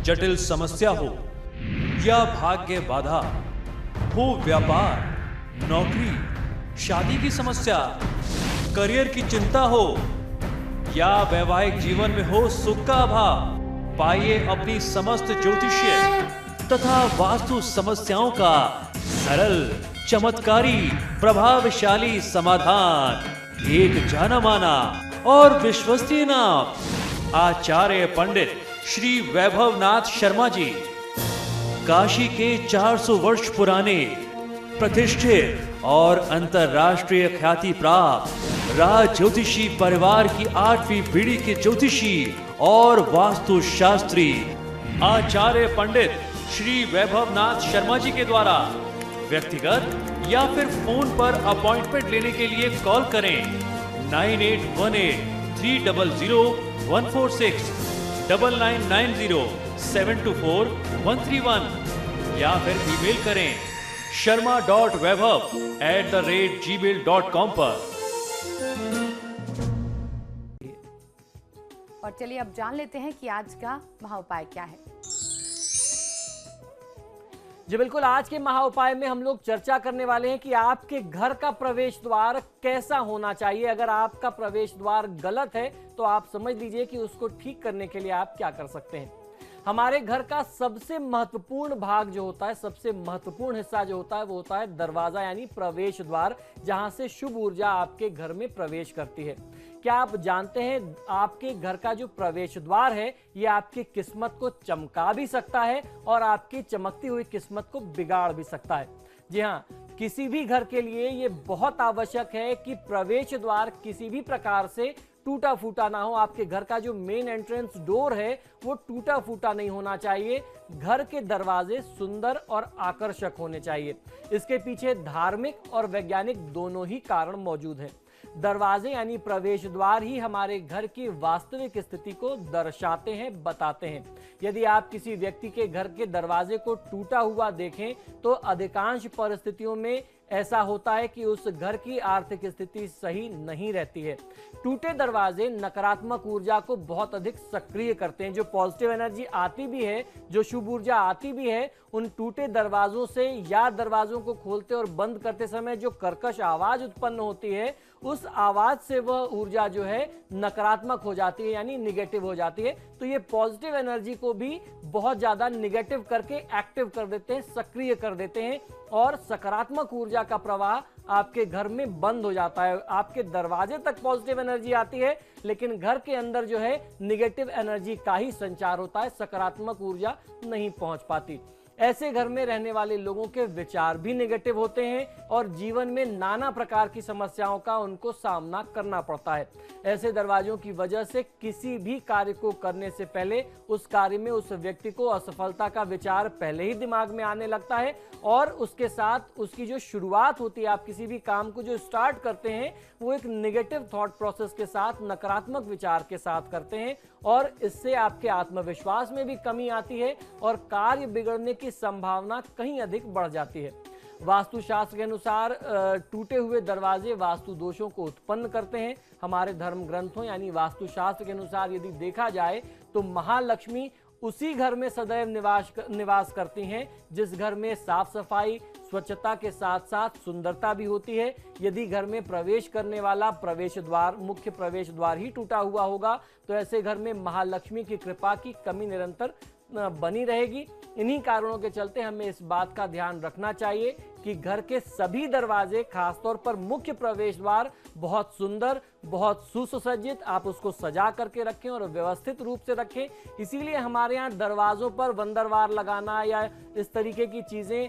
जटिल समस्या हो या भाग्य बाधा, हो व्यापार, नौकरी, शादी की समस्या, करियर की चिंता हो या वैवाहिक जीवन में हो सुख का अभाव, पाइए अपनी समस्त ज्योतिषीय तथा वास्तु समस्याओं का सरल, चमत्कारी, प्रभावशाली समाधान। एक जाना माना और विश्वसनीय नाम, आचार्य पंडित श्री वैभवनाथ शर्मा जी, काशी के 400 वर्ष पुराने प्रतिष्ठित और अंतरराष्ट्रीय ख्याति प्राप्त राज ज्योतिषी परिवार की 8वीं पीढ़ी के ज्योतिषी और वास्तु शास्त्री आचार्य पंडित श्री वैभवनाथ शर्मा जी के द्वारा व्यक्तिगत या फिर फोन पर अपॉइंटमेंट लेने के लिए कॉल करें 9818-300-146, 9990-724-131 या फिर ईमेल करें sharma.vaibhav@gmail.com पर। और चलिए अब जान लेते हैं कि आज का महाउपाय क्या है। जी बिल्कुल, आज के महाउपाय में हम लोग चर्चा करने वाले हैं कि आपके घर का प्रवेश द्वार कैसा होना चाहिए। अगर आपका प्रवेश द्वार गलत है तो आप समझ लीजिए कि उसको ठीक करने के लिए आप क्या कर सकते हैं। हमारे घर का सबसे महत्वपूर्ण भाग जो होता है, सबसे महत्वपूर्ण हिस्सा जो होता है वो होता है दरवाजा यानी प्रवेश द्वार, जहां से शुभ ऊर्जा आपके घर में प्रवेश करती है। क्या आप जानते हैं आपके घर का जो प्रवेश द्वार है ये आपकी किस्मत को चमका भी सकता है और आपकी चमकती हुई किस्मत को बिगाड़ भी सकता है। जी हाँ, किसी भी घर के लिए ये बहुत आवश्यक है कि प्रवेश द्वार किसी भी प्रकार से टूटा फूटा ना हो। आपके घर का जो मेन एंट्रेंस डोर है वो टूटा फूटा नहीं होना चाहिए। घर के दरवाजे सुंदर और आकर्षक होने चाहिए। इसके पीछे धार्मिक और वैज्ञानिक दोनों ही कारण मौजूद हैं। दरवाजे यानी प्रवेश द्वार ही हमारे घर की वास्तविक स्थिति को दर्शाते हैं, बताते हैं। यदि आप किसी व्यक्ति के घर के दरवाजे को टूटा हुआ देखें तो अधिकांश परिस्थितियों में ऐसा होता है कि उस घर की आर्थिक स्थिति सही नहीं रहती है। टूटे दरवाजे नकारात्मक ऊर्जा को बहुत अधिक सक्रिय करते हैं। जो पॉजिटिव एनर्जी आती भी है, जो शुभ ऊर्जा आती भी है, उन टूटे दरवाजों से या दरवाजों को खोलते और बंद करते समय जो कर्कश आवाज उत्पन्न होती है, उस आवाज से वह ऊर्जा जो है नकारात्मक हो जाती है यानी निगेटिव हो जाती है। तो ये पॉजिटिव एनर्जी को भी बहुत ज्यादा निगेटिव करके एक्टिव कर देते हैं, सक्रिय कर देते हैं और सकारात्मक ऊर्जा का प्रवाह आपके घर में बंद हो जाता है। आपके दरवाजे तक पॉजिटिव एनर्जी आती है लेकिन घर के अंदर जो है निगेटिव एनर्जी का ही संचार होता है, सकारात्मक ऊर्जा नहीं पहुंच पाती। ऐसे घर में रहने वाले लोगों के विचार भी नेगेटिव होते हैं और जीवन में नाना प्रकार की समस्याओं का उनको सामना करना पड़ता है। ऐसे दरवाजों की वजह से किसी भी कार्य को करने से पहले उस कार्य में उस व्यक्ति को असफलता का विचार पहले ही दिमाग में आने लगता है और उसके साथ उसकी जो शुरुआत होती है, आप किसी भी काम को जो स्टार्ट करते हैं वो एक नेगेटिव थॉट प्रोसेस के साथ, नकारात्मक विचार के साथ करते हैं और इससे आपके आत्मविश्वास में भी कमी आती है और कार्य बिगड़ने की संभावना कहीं अधिक बढ़ जाती है। वास्तुशास्त्र के अनुसार टूटे हुए दरवाजे वास्तु दोषों को उत्पन्न करते हैं। हमारे धर्म ग्रंथों यानी वास्तुशास्त्र के अनुसार यदि देखा जाए तो महालक्ष्मी उसी घर में सदैव निवास करती हैं जिस घर में साफ सफाई, स्वच्छता के साथ साथ सुंदरता भी होती है। यदि घर में प्रवेश करने वाला प्रवेश द्वार, मुख्य प्रवेश द्वार ही टूटा हुआ होगा तो ऐसे घर में महालक्ष्मी की कृपा की कमी निरंतर बनी रहेगी। इन्हीं कारणों के चलते हमें इस बात का ध्यान रखना चाहिए कि घर के सभी दरवाजे, खासतौर पर मुख्य प्रवेश द्वार बहुत सुंदर, बहुत सुसज्जित, आप उसको सजा करके रखें और व्यवस्थित रूप से रखें। इसीलिए हमारे यहाँ दरवाजों पर वंदरवार लगाना या इस तरीके की चीजें,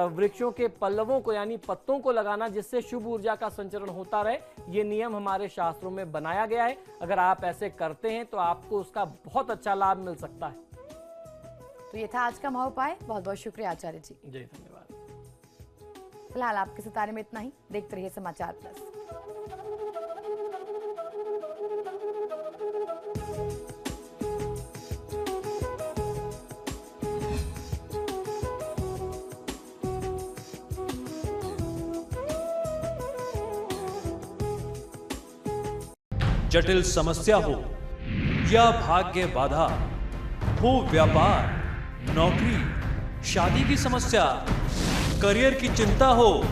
वृक्षों के पल्लवों को यानी पत्तों को लगाना जिससे शुभ ऊर्जा का संचरण होता रहे, ये नियम हमारे शास्त्रों में बनाया गया है। अगर आप ऐसे करते हैं तो आपको उसका बहुत अच्छा लाभ मिल सकता है। तो ये था आज का महाउपाय। बहुत बहुत शुक्रिया आचार्य जी। जय धन्यवाद। फिलहाल आपके सितारे में इतना ही। देखते रहिए समाचार प्लस। जटिल समस्या हो या भाग्य बाधा, हो व्यापार, नौकरी, शादी की समस्या, करियर की चिंता हो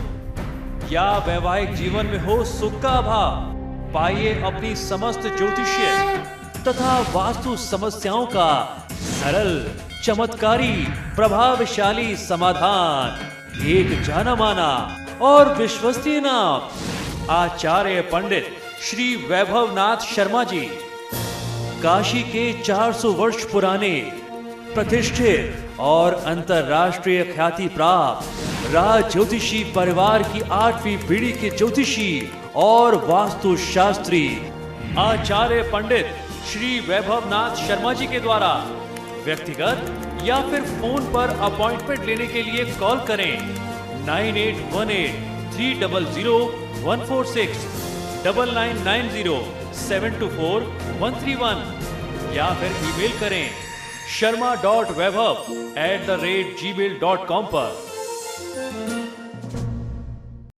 या वैवाहिक जीवन में हो सुख का अभाव, पाइए अपनी समस्त ज्योतिषीय तथा वास्तु समस्याओं का सरल, चमत्कारी, प्रभावशाली समाधान। एक जाना माना और विश्वसनीय नाम, आचार्य पंडित श्री वैभवनाथ शर्मा जी, काशी के 400 वर्ष पुराने प्रतिष्ठित और अंतरराष्ट्रीय ख्याति प्राप्त राज ज्योतिषी परिवार की 8वीं पीढ़ी के ज्योतिषी और वास्तु शास्त्री आचार्य पंडित श्री वैभवनाथ शर्मा जी के द्वारा व्यक्तिगत या फिर फोन पर अपॉइंटमेंट लेने के लिए कॉल करें 9818-300-146, 9990-724-131 या फिर ईमेल करें sharma.vaibhav@gmail.com पर।